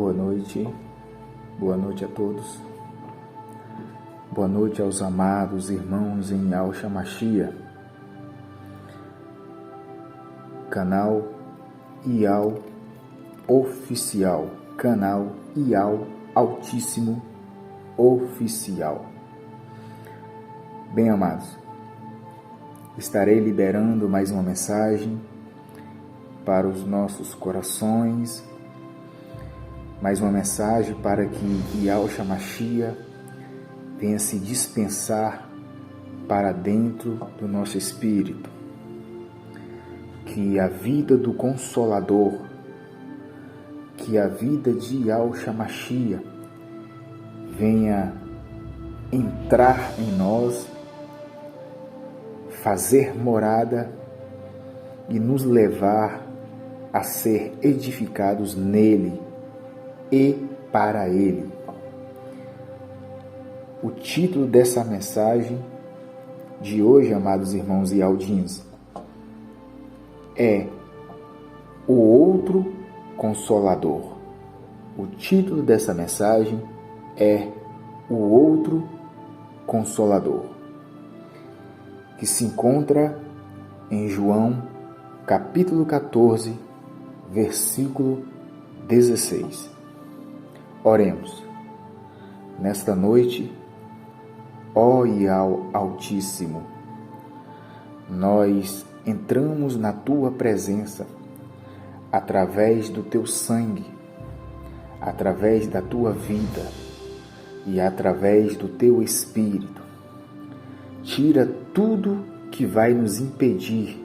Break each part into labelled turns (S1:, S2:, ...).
S1: Boa noite a todos. Boa noite aos amados irmãos em Yahshua Mashiach. Canal IAL Oficial, canal IAL Altíssimo Oficial. Bem, amados, estarei liberando mais uma mensagem para os nossos corações, mais uma mensagem para que Yahshua Mashiach venha se dispensar para dentro do nosso espírito, que a vida do Consolador, que a vida de Yahshua Mashiach venha entrar em nós, fazer morada e nos levar a ser edificados nele e para ele. O título dessa mensagem de hoje, amados irmãos e audiência, é O Outro Consolador. O título dessa mensagem é O Outro Consolador, que se encontra em João, capítulo 14, versículo 16. Oremos. Nesta noite, ó Ial Altíssimo, nós entramos na Tua presença através do Teu sangue, através da Tua vida e através do Teu Espírito. Tira tudo que vai nos impedir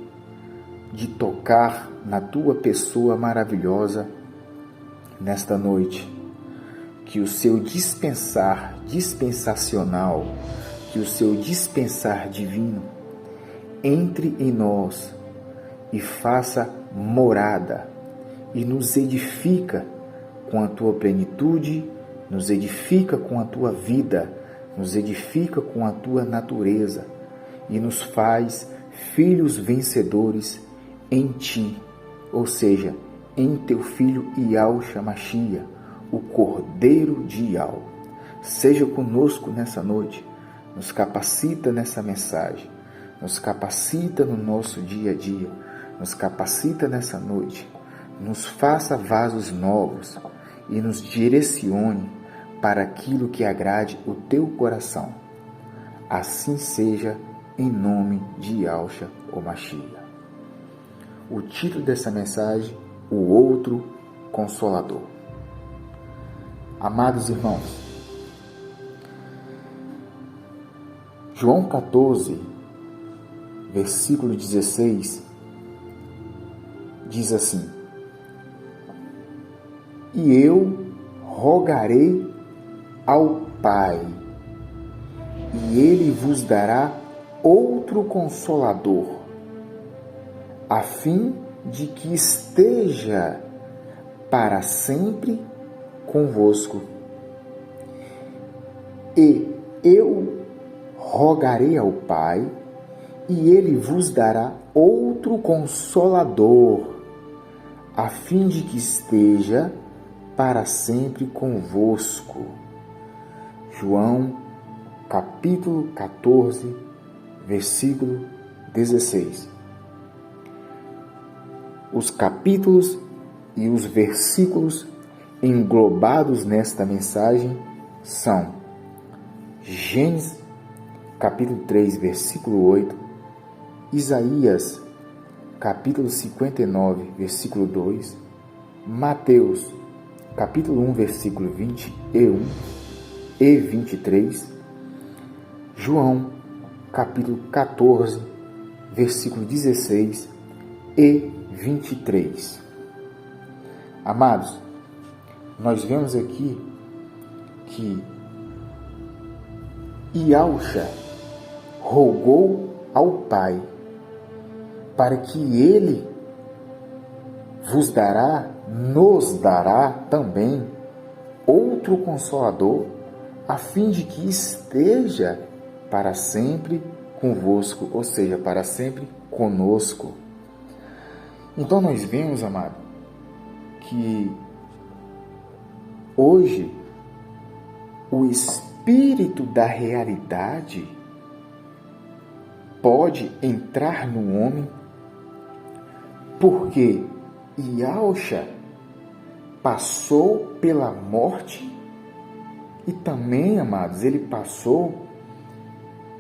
S1: de tocar na Tua pessoa maravilhosa nesta noite. Que o Seu dispensar dispensacional, que o Seu dispensar divino entre em nós e faça morada e nos edifica com a Tua plenitude, nos edifica com a Tua vida, nos edifica com a Tua natureza e nos faz filhos vencedores em Ti, ou seja, em Teu Filho Yahshua Mashiach, o Cordeiro de Yahweh. Seja conosco nessa noite, nos capacita nessa mensagem, nos capacita no nosso dia a dia, nos capacita nessa noite, nos faça vasos novos e nos direcione para aquilo que agrade o Teu coração. Assim seja, em nome de Yahshua o Mashiach. O título dessa mensagem, O Outro Consolador. Amados irmãos, João 14, versículo 16, diz assim: E eu rogarei ao Pai, e Ele vos dará outro Consolador, a fim de que esteja para sempre convosco. E eu rogarei ao Pai, e Ele vos dará outro Consolador, a fim de que esteja para sempre convosco. João, capítulo 14, versículo 16. Os capítulos e os versículos englobados nesta mensagem são Gênesis, capítulo 3, versículo 8, Isaías, capítulo 59, versículo 2, Mateus, capítulo 1, versículo 21 e 23, João, capítulo 14, versículo 16 e 23. Amados, nós vemos aqui que Yahshua rogou ao Pai para que Ele nos dará também outro Consolador, a fim de que esteja para sempre convosco, ou seja, para sempre conosco. Então nós vemos, amado, que hoje, o espírito da realidade pode entrar no homem, porque Yahshua passou pela morte e também, amados, ele passou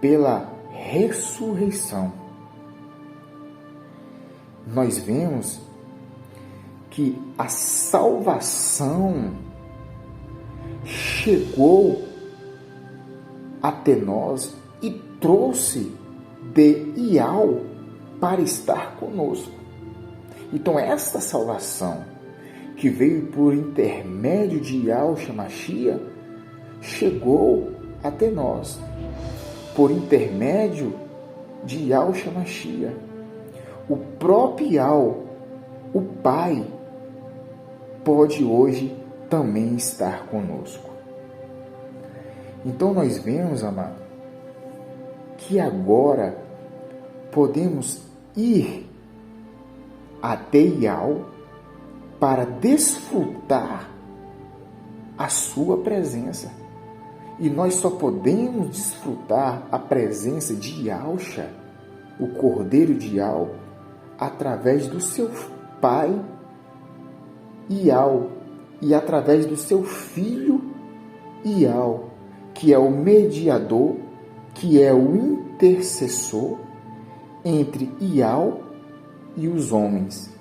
S1: pela ressurreição. Nós vemos que a salvação chegou até nós e trouxe de Ial para estar conosco. Então, esta salvação que veio por intermédio de Yahshua Mashiach chegou até nós por intermédio de Yahshua Mashiach. O próprio Ial, o Pai, pode hoje também estar conosco. Então nós vemos, amado, que agora podemos ir até Ial para desfrutar a sua presença. E nós só podemos desfrutar a presença de Yahshua, o Cordeiro de Ial, através do seu Pai Ial e através do seu Filho Ial, que é o mediador, que é o intercessor entre Ial e os homens.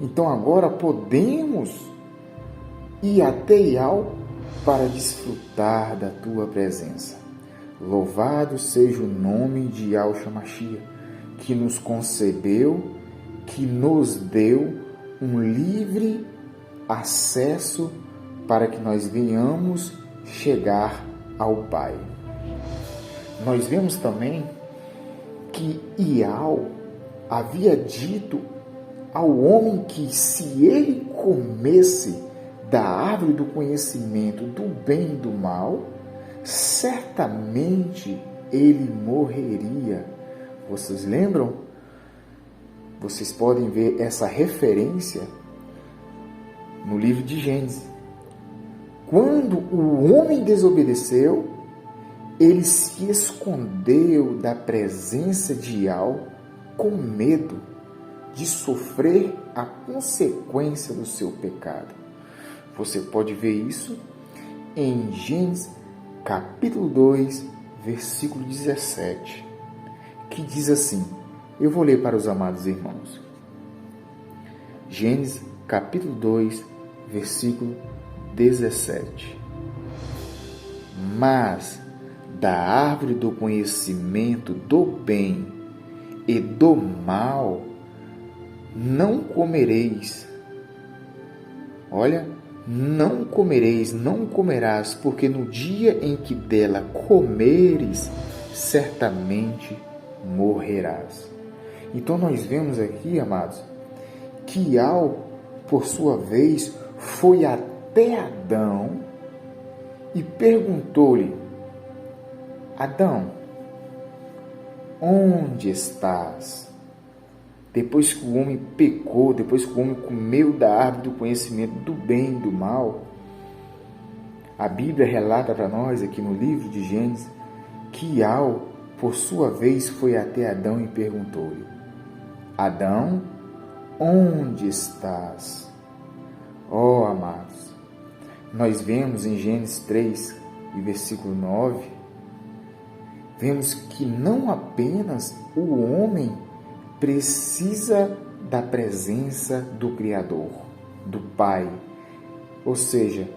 S1: Então agora podemos ir até Ial para desfrutar da tua presença. Louvado seja o nome de Yahshua Mashiach, que nos concebeu, que nos deu um livre acesso para que nós venhamos chegar ao Pai. Nós vemos também que Ial havia dito ao homem que se ele comesse da árvore do conhecimento do bem e do mal, certamente ele morreria. Vocês lembram? Vocês podem ver essa referência no livro de Gênesis. Quando o homem desobedeceu, ele se escondeu da presença de Ial com medo de sofrer a consequência do seu pecado. Você pode ver isso em Gênesis capítulo 2, versículo 17, que diz assim, eu vou ler para os amados irmãos. Gênesis capítulo 2, versículo 17. Mas da árvore do conhecimento do bem e do mal não comereis. Olha, não comereis, não comerás, porque no dia em que dela comeres, certamente morrerás. Então nós vemos aqui, amados, que Ial, por sua vez, foi até Adão e perguntou-lhe, Adão, onde estás? Depois que o homem pecou, depois que o homem comeu da árvore do conhecimento do bem e do mal, a Bíblia relata para nós aqui no livro de Gênesis que Ial, por sua vez, foi até Adão e perguntou-lhe, Adão, onde estás? Ó, amados, nós vemos em Gênesis 3, e versículo 9, vemos que não apenas o homem precisa da presença do Criador, do Pai. Ou seja,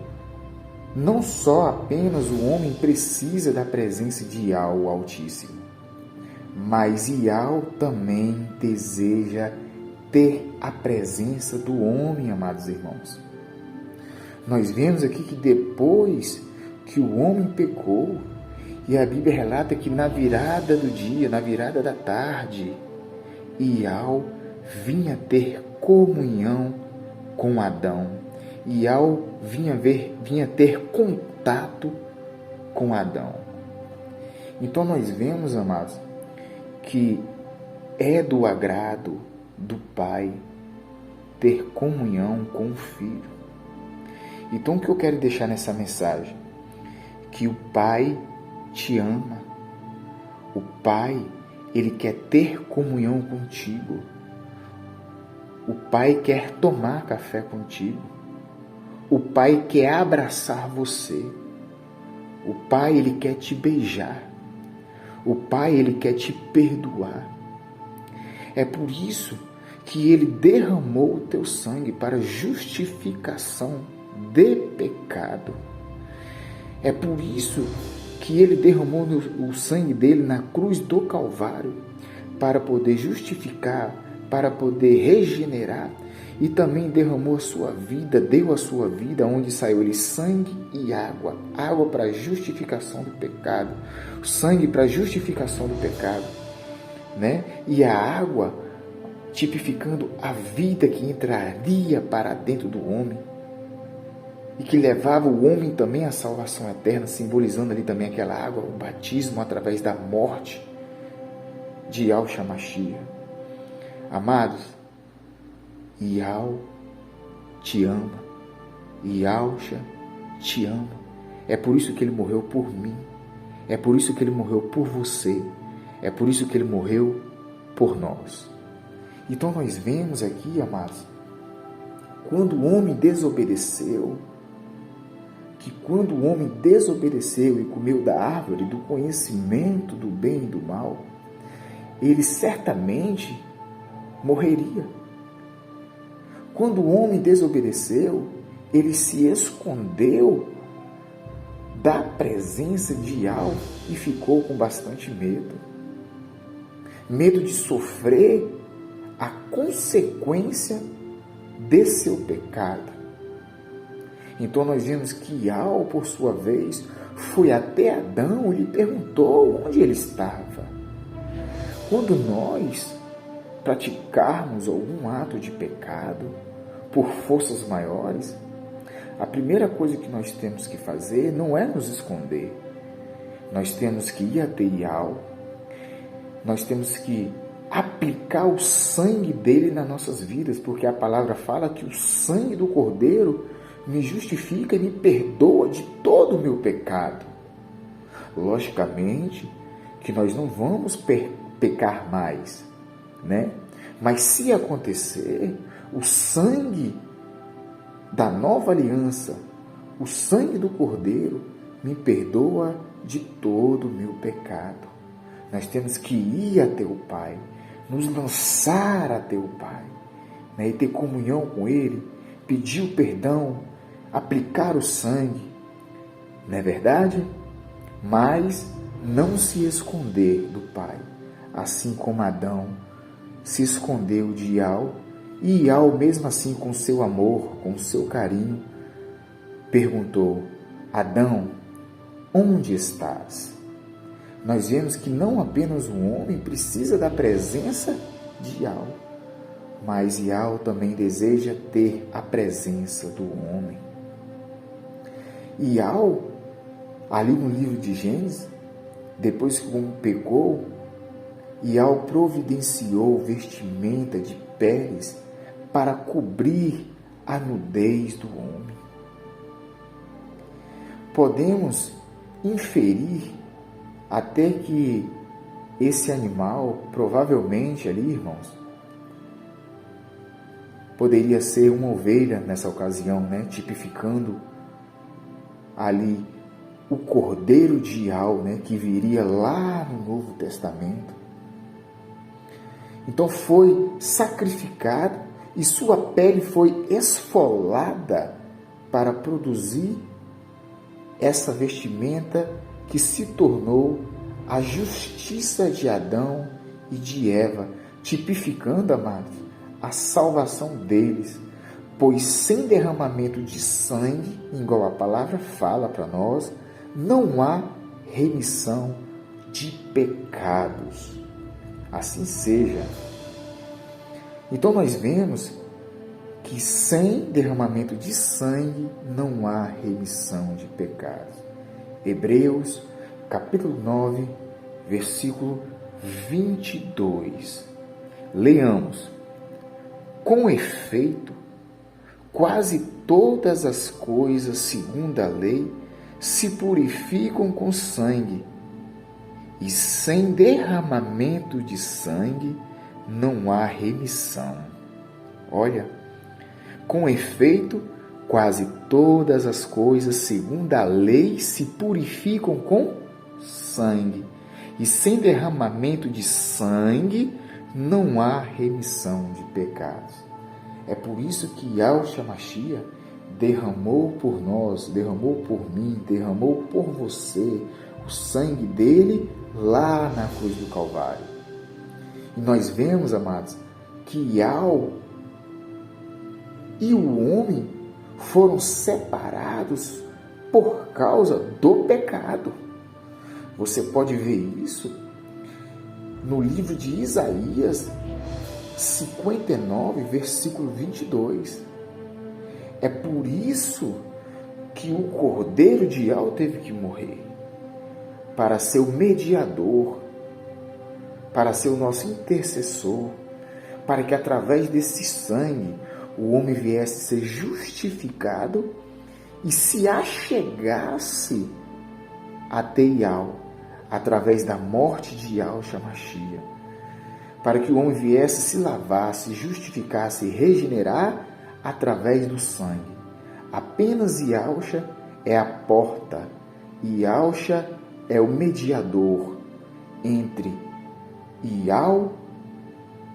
S1: não só apenas o homem precisa da presença de Ial, o Altíssimo, mas Ial também deseja ter a presença do homem, amados irmãos. Nós vemos aqui que depois que o homem pecou, e a Bíblia relata que na virada do dia, na virada da tarde, Ial vinha ter comunhão com Adão. Ial vinha ter contato com Adão. Então nós vemos, amados, que é do agrado do Pai ter comunhão com o Filho. Então, o que eu quero deixar nessa mensagem? Que o Pai te ama. O Pai, Ele quer ter comunhão contigo. O Pai quer tomar café contigo. O Pai quer abraçar você. O Pai, Ele quer te beijar. O Pai, Ele quer te perdoar. É por isso que Ele derramou o teu sangue para justificação de pecado. É por isso que Ele derramou o sangue dele na cruz do Calvário, para poder justificar, para poder regenerar, e também derramou a sua vida, deu a sua vida, onde saiu ele sangue e água. Água para a justificação do pecado, sangue para a justificação do pecado, né? E a água tipificando a vida que entraria para dentro do homem e que levava o homem também à salvação eterna, simbolizando ali também aquela água, o batismo através da morte de Yahshua Mashiach. Amados, Yahweh te ama, Yahshua te ama. É por isso que Ele morreu por mim, é por isso que Ele morreu por você, é por isso que Ele morreu por nós. Então nós vemos aqui, amados, quando o homem desobedeceu, que quando o homem desobedeceu e comeu da árvore do conhecimento do bem e do mal, ele certamente morreria. Quando o homem desobedeceu, ele se escondeu da presença de Yahweh e ficou com bastante medo. Medo de sofrer a consequência de seu pecado. Então nós vemos que Yahweh, por sua vez, foi até Adão e lhe perguntou onde ele estava. Quando nós praticarmos algum ato de pecado por forças maiores, a primeira coisa que nós temos que fazer não é nos esconder. Nós temos que ir até Yahweh. Nós temos que aplicar o sangue dele nas nossas vidas, porque a palavra fala que o sangue do Cordeiro me justifica e me perdoa de todo o meu pecado. Logicamente que nós não vamos pecar mais, né? Mas se acontecer, o sangue da nova aliança, o sangue do Cordeiro, me perdoa de todo o meu pecado. Nós temos que ir até o Pai, nos lançar até o Pai, né? E ter comunhão com Ele, pedir o perdão, aplicar o sangue, não é verdade? Mas não se esconder do Pai, assim como Adão se escondeu de Yahweh, e Yahweh, mesmo assim, com seu amor, com seu carinho, perguntou: Adão, onde estás? Nós vemos que não apenas o homem precisa da presença de Yahweh, mas Yahweh também deseja ter a presença do homem. E ali no livro de Gênesis, depois que o homem pecou, Yahweh providenciou vestimenta de peles para cobrir a nudez do homem. Podemos inferir até que esse animal, provavelmente ali, irmãos, poderia ser uma ovelha nessa ocasião, né? Tipificando ali o Cordeiro de Yahweh, né? Que viria lá no Novo Testamento. Então foi sacrificado e sua pele foi esfolada para produzir essa vestimenta que se tornou a justiça de Adão e de Eva, tipificando, amados, a salvação deles, pois sem derramamento de sangue, igual a palavra fala para nós, não há remissão de pecados. Assim seja. Então nós vemos que sem derramamento de sangue não há remissão de pecados. Hebreus, capítulo 9, versículo 22. Leamos. Com efeito, quase todas as coisas, segundo a lei, se purificam com sangue, e sem derramamento de sangue não há remissão. Olha, com efeito, quase todas as coisas, segundo a lei, se purificam com sangue, e sem derramamento de sangue não há remissão de pecados. É por isso que Yahshua Mashiach derramou por nós, derramou por mim, derramou por você o sangue dele lá na cruz do Calvário. E nós vemos, amados, que Yahweh e o homem foram separados por causa do pecado. Você pode ver isso no livro de Isaías 59, versículo 22. É por isso que o Cordeiro de Yahweh teve que morrer, para ser o mediador, para ser o nosso intercessor, para que através desse sangue o homem viesse ser justificado e se achegasse até Yahweh, através da morte de Yahshua Mashiach, para que o homem viesse se lavar, se justificar, se regenerar através do sangue. Apenas Yahshua é a porta, e Yahshua é o mediador entre Yahweh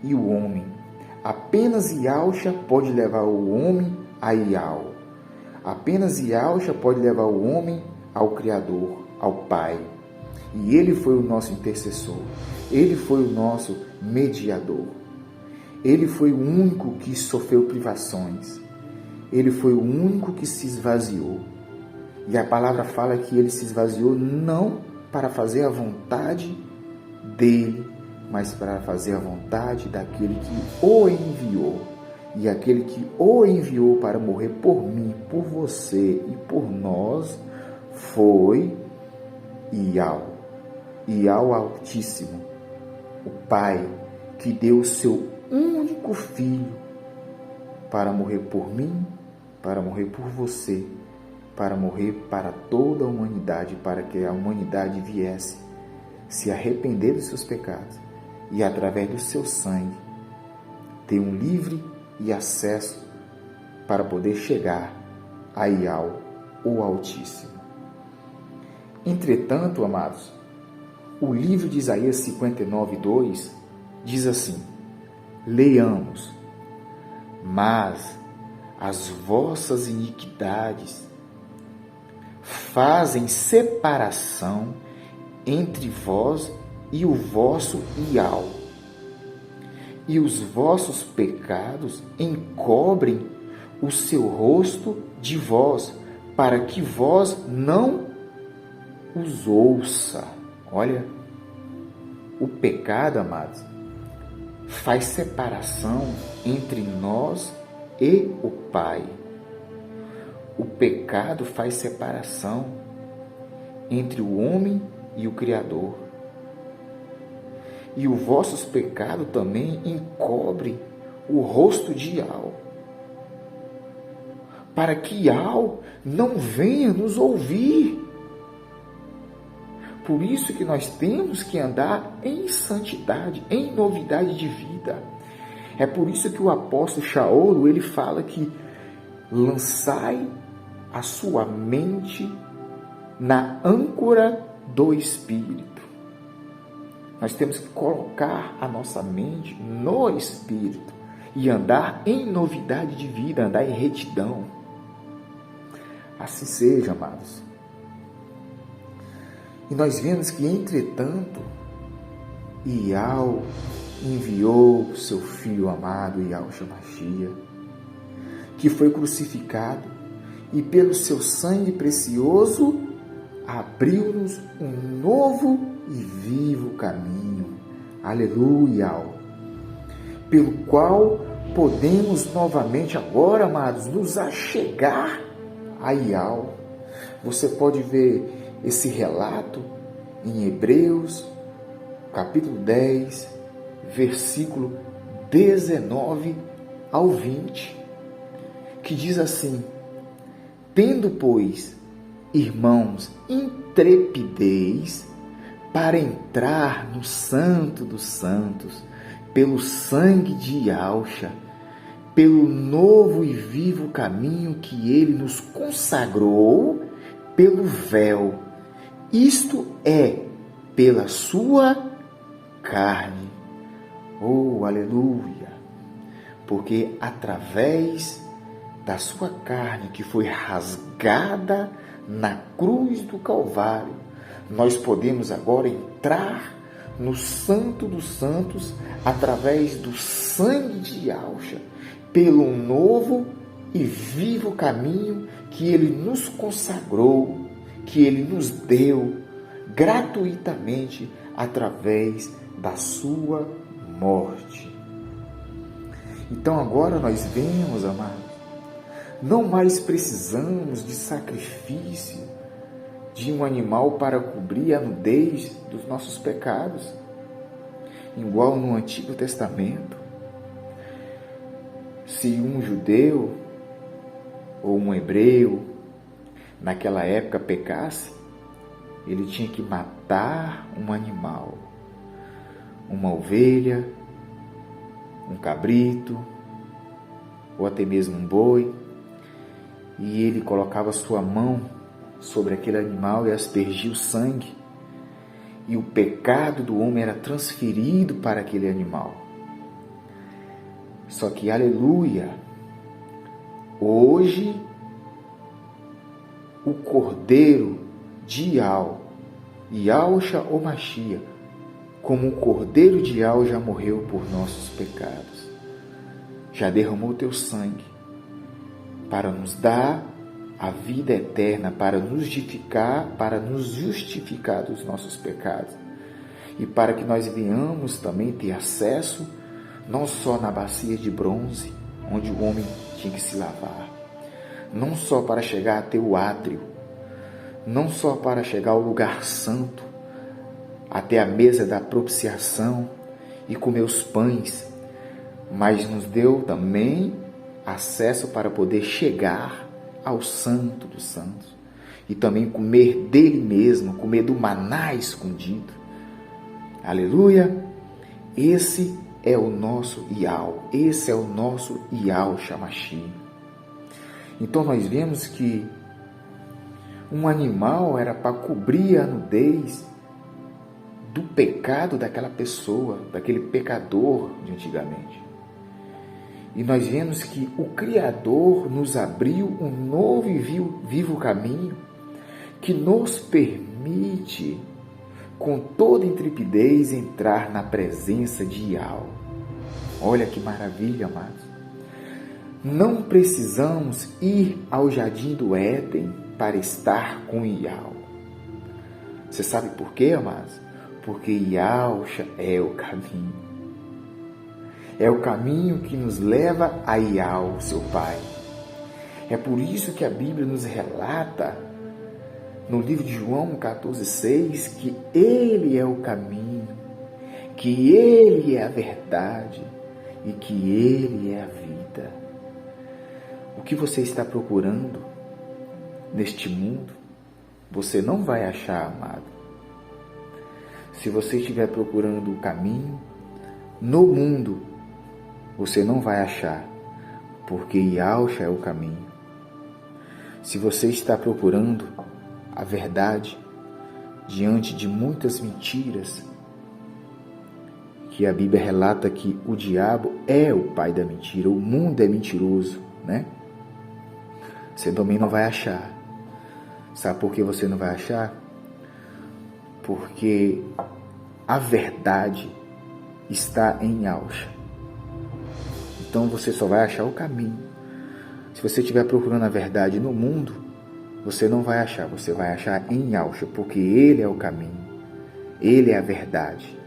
S1: e o homem. Apenas Yahshua pode levar o homem a Yahweh. Apenas Yahshua pode levar o homem ao Criador, ao Pai. E Ele foi o nosso intercessor. Ele foi o nosso mediador. Ele foi o único que sofreu privações. Ele foi o único que se esvaziou. E a palavra fala que Ele se esvaziou não para fazer a vontade dEle, mas para fazer a vontade daquele que o enviou. E aquele que o enviou para morrer por mim, por você e por nós, foi Yahweh. Yahweh Altíssimo, o Pai que deu o seu único Filho para morrer por mim, para morrer por você, para morrer para toda a humanidade, para que a humanidade viesse se arrepender dos seus pecados e, através do seu sangue, ter um livre e acesso para poder chegar a Yahweh, o Altíssimo. Entretanto, amados, o livro de Isaías 59, 2 diz assim: leiamos, mas as vossas iniquidades fazem separação entre vós e o vosso Yahweh, e os vossos pecados encobrem o seu rosto de vós, para que vós não os ouça. Olha, o pecado, amados, faz separação entre nós e o Pai. O pecado faz separação entre o homem e o Criador. E os vossos pecados também encobrem o rosto de Yahweh, para que Yahweh não venha nos ouvir. Por isso que nós temos que andar em santidade, em novidade de vida. É por isso que o apóstolo Shaul, ele fala que lançai a sua mente na âncora do Espírito. Nós temos que colocar a nossa mente no Espírito e andar em novidade de vida, andar em retidão. Assim seja, amados. E nós vemos que, entretanto, Yahweh enviou o seu Filho amado, Yahshua Mashiach, que foi crucificado e pelo seu sangue precioso abriu-nos um novo e vivo caminho. Aleluia! Pelo qual podemos novamente agora, amados, nos achegar a Yahweh. Você pode ver esse relato em Hebreus, capítulo 10, versículo 19 ao 20, que diz assim: Tendo, pois, irmãos, intrepidez para entrar no Santo dos Santos, pelo sangue de Yahshua, pelo novo e vivo caminho que ele nos consagrou pelo véu, isto é, pela sua carne. Oh, aleluia! Porque através da sua carne que foi rasgada na cruz do Calvário, nós podemos agora entrar no Santo dos Santos através do sangue de Yahshua, pelo novo e vivo caminho que ele nos consagrou, que ele nos deu gratuitamente através da sua morte. Então agora nós vemos, amados, não mais precisamos de sacrifício de um animal para cobrir a nudez dos nossos pecados, igual no Antigo Testamento. Se um judeu ou um hebreu naquela época pecasse, ele tinha que matar um animal, uma ovelha, um cabrito, ou até mesmo um boi, e ele colocava sua mão sobre aquele animal e aspergia o sangue, e o pecado do homem era transferido para aquele animal. Só que, aleluia, hoje o Cordeiro de Yahshua ou Mashiach, como o Cordeiro de Yahweh, já morreu por nossos pecados, já derramou teu sangue para nos dar a vida eterna, para nos justificar dos nossos pecados, e para que nós venhamos também ter acesso não só na bacia de bronze, onde o homem tinha que se lavar, não só para chegar até o átrio, não só para chegar ao lugar santo, até a mesa da propiciação e comer os pães, mas nos deu também acesso para poder chegar ao Santo dos Santos e também comer dele mesmo, comer do maná escondido. Aleluia! Esse é o nosso Yahweh, esse é o nosso Yahshua Mashiach. Então nós vemos que um animal era para cobrir a nudez do pecado daquela pessoa, daquele pecador de antigamente. E nós vemos que o Criador nos abriu um novo e vivo caminho que nos permite, com toda intrepidez, entrar na presença de Yahweh. Olha que maravilha, amados. Não precisamos ir ao jardim do Éden para estar com Yahweh. Você sabe por quê, amados? Porque Yahshua é o caminho. É o caminho que nos leva a Yahweh, seu Pai. É por isso que a Bíblia nos relata, no livro de João 14,6, que Ele é o caminho, que Ele é a verdade e que Ele é a vida. O que você está procurando neste mundo, você não vai achar, amado. Se você estiver procurando o caminho no mundo, você não vai achar, porque Yahshua é o caminho. Se você está procurando a verdade diante de muitas mentiras, que a Bíblia relata que o diabo é o pai da mentira, o mundo é mentiroso, né? Você também não vai achar. Sabe por que você não vai achar? Porque a verdade está em Yahshua. Então você só vai achar o caminho. Se você estiver procurando a verdade no mundo, você não vai achar, você vai achar em Yahshua, porque Ele é o caminho, Ele é a verdade.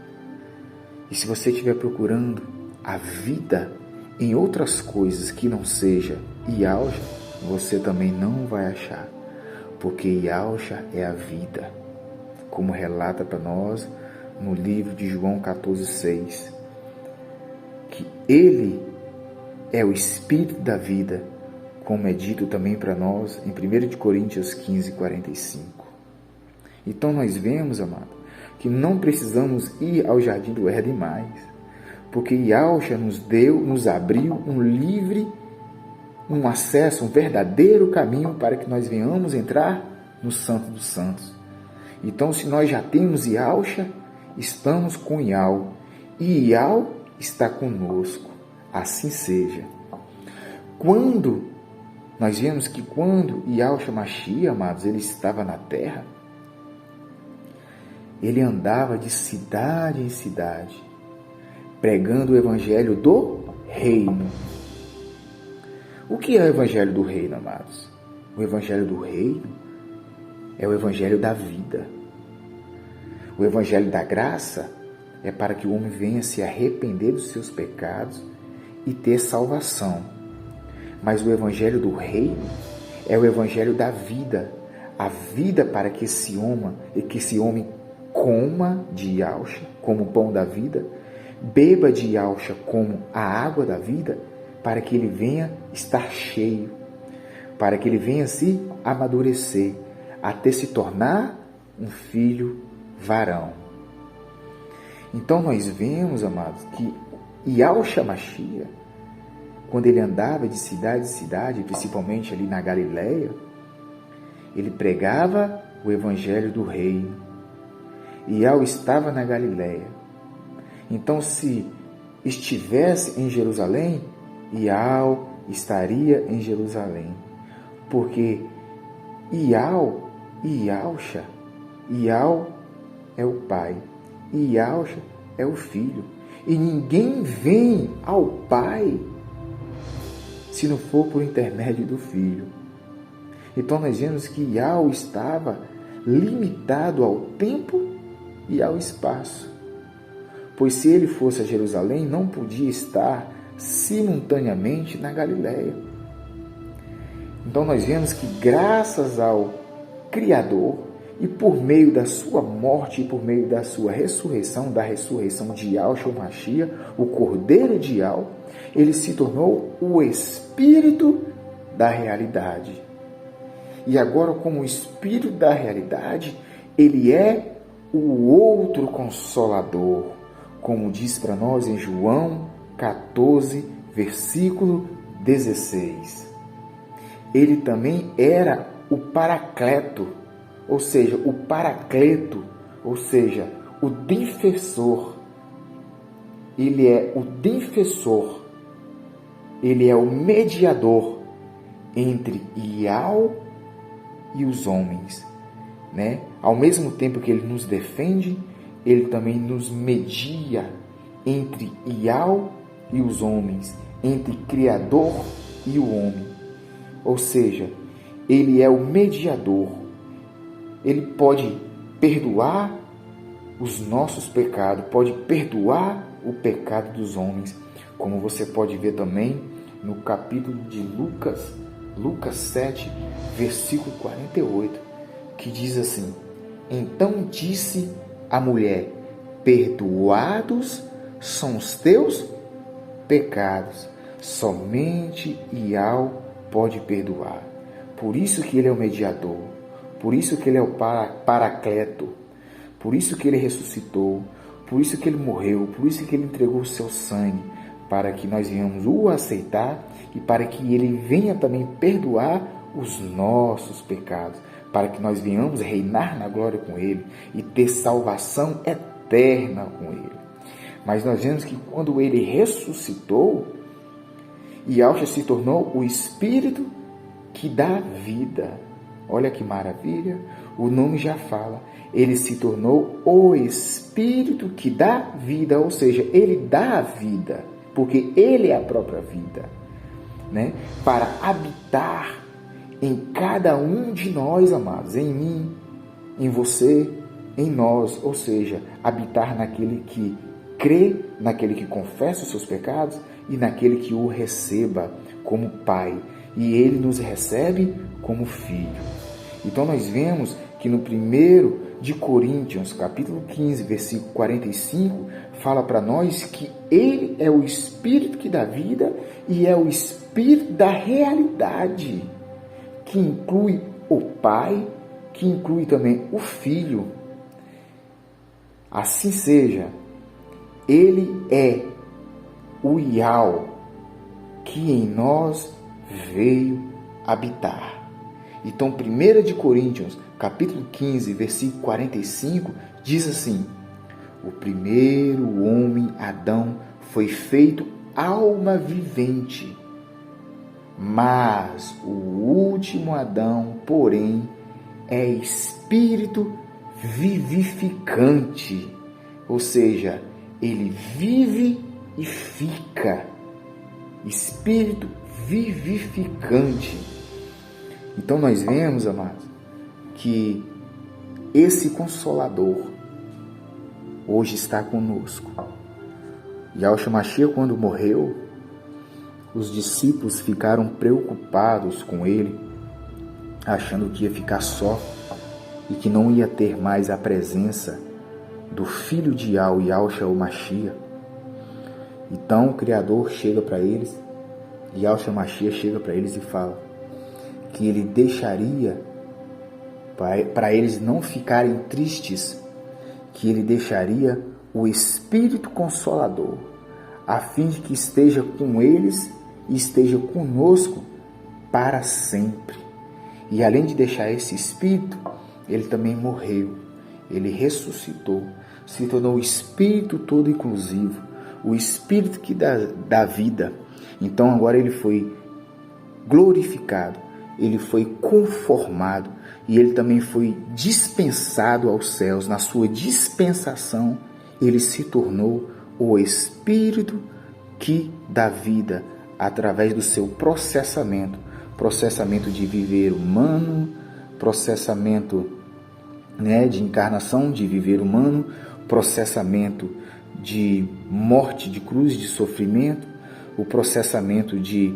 S1: E se você estiver procurando a vida em outras coisas que não seja Yahshua, você também não vai achar, porque Yahshua é a vida, como relata para nós no livro de João 14,6, que Ele é o Espírito da vida, como é dito também para nós em 1 Coríntios 15, 45. Então nós vemos, amado, que não precisamos ir ao jardim do Éden mais, porque Yahshua nos abriu um acesso, um verdadeiro caminho para que nós venhamos entrar no Santo dos Santos. Então, se nós já temos Yahshua, estamos com Yah, e Yah está conosco. Assim seja. Nós vemos que quando Yahshua Mashiach, amados, ele estava na terra, ele andava de cidade em cidade, pregando o evangelho do reino. O que é o evangelho do reino, amados? O evangelho do reino é o evangelho da vida. O evangelho da graça é para que o homem venha se arrepender dos seus pecados e ter salvação. Mas o evangelho do reino é o evangelho da vida. A vida para que esse homem coma de Yahshua como o pão da vida, beba de Yahshua como a água da vida, para que ele venha estar cheio, para que ele venha se amadurecer, até se tornar um filho varão. Então nós vemos, amados, que Yahshua Mashiach, quando ele andava de cidade em cidade, principalmente ali na Galileia, ele pregava o evangelho do reino. Yahshua estava na Galileia. Então, se estivesse em Jerusalém, Yahshua estaria em Jerusalém. Porque Yahshua é o Pai, e Yahshua é o Filho. E ninguém vem ao Pai se não for por intermédio do Filho. Então nós vemos que Yahshua estava limitado ao tempo e ao espaço. Pois se ele fosse a Jerusalém, não podia estar simultaneamente na Galileia. Então nós vemos que graças ao Criador, e por meio da sua morte, e por meio da sua ressurreição, da ressurreição de Yahshua Mashiach, o Cordeiro de Yahweh, ele se tornou o Espírito da realidade. E agora, como o Espírito da realidade, ele é o outro Consolador, como diz para nós em João 14, versículo 16. Ele também era o Paracleto, ou seja, o Paracleto, ou seja, o defensor. Ele é o defensor, ele é o mediador entre Yahweh e os homens, né? Ao mesmo tempo que ele nos defende, ele também nos media entre Yahweh e os homens, entre Criador e o homem. Ou seja, ele é o mediador. Ele pode perdoar os nossos pecados, pode perdoar o pecado dos homens, como você pode ver também no capítulo de Lucas 7, versículo 48, que diz assim: então disse a mulher, perdoados são os teus pecados, somente Yahweh pode perdoar. Por isso que ele é o mediador, por isso que ele é o Paracleto, por isso que ele ressuscitou, por isso que ele morreu, por isso que ele entregou o seu sangue, para que nós venhamos o aceitar e para que ele venha também perdoar os nossos pecados, para que nós venhamos reinar na glória com ele e ter salvação eterna com ele. Mas nós vemos que quando ele ressuscitou, Yahshua se tornou o Espírito que dá vida. Olha que maravilha, o nome já fala. Ele se tornou o Espírito que dá vida, ou seja, ele dá a vida, porque ele é a própria vida, né? Para habitar em cada um de nós, amados, em mim, em você, em nós, ou seja, habitar naquele que crê, naquele que confessa os seus pecados e naquele que o receba como Pai, e ele nos recebe como Filho. Então nós vemos que no primeiro de Coríntios, capítulo 15, versículo 45, fala para nós que Ele é o Espírito que dá vida e é o Espírito da realidade, que inclui o Pai, que inclui também o Filho. Assim seja, Ele é o Ial que em nós veio habitar. Então, 1 de Coríntios, capítulo 15, versículo 45, diz assim: o primeiro homem, Adão, foi feito alma vivente, mas o último Adão, porém, é espírito vivificante, ou seja, ele vive e fica. Espírito vivificante. Então nós vemos, amados, que esse Consolador hoje está conosco. Yahshua Mashiach, quando morreu, os discípulos ficaram preocupados com ele, achando que ia ficar só e que não ia ter mais a presença do Filho de Yahshua Mashiach. Então o Criador chega para eles, Yahshua Mashiach chega para eles e fala que ele deixaria, para eles não ficarem tristes, que ele deixaria o Espírito Consolador, a fim de que esteja com eles e esteja conosco para sempre. E além de deixar esse Espírito, ele também morreu, ele ressuscitou, se tornou o Espírito todo inclusivo, o Espírito que dá vida. Então agora ele foi glorificado, ele foi conformado e ele também foi dispensado aos céus. Na sua dispensação, ele se tornou o Espírito que dá vida através do seu processamento de viver humano, processamento, de encarnação, de viver humano, processamento de morte, de cruz, de sofrimento, o processamento de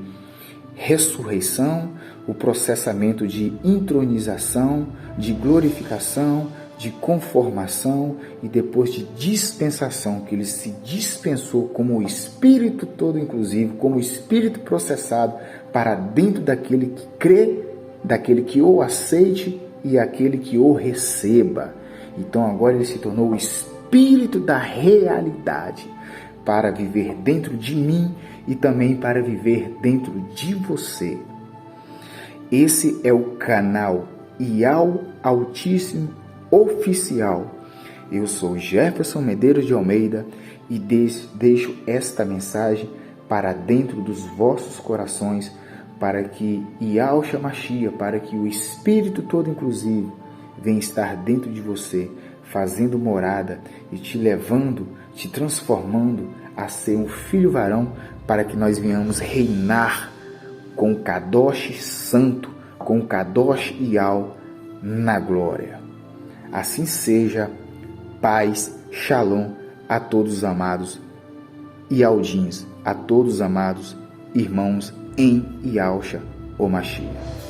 S1: ressurreição, o processamento de intronização, de glorificação, de conformação e depois de dispensação, que ele se dispensou como o Espírito todo inclusivo, como o Espírito processado para dentro daquele que crê, daquele que o aceite e aquele que o receba. Então agora ele se tornou o Espírito da realidade para viver dentro de mim e também para viver dentro de você. Esse é o canal Ial Altíssimo Oficial. Eu sou Jefferson Medeiros de Almeida e deixo esta mensagem para dentro dos vossos corações, para que Yahshua Mashiach, para que o Espírito todo inclusivo venha estar dentro de você, fazendo morada e te levando, te transformando a ser um filho varão, para que nós venhamos reinar com o Kadosh Santo, com o Kadosh Ial na glória. Assim seja, paz, shalom a todos os amados Ialdins, a todos os amados irmãos em Yahshua o Mashiach.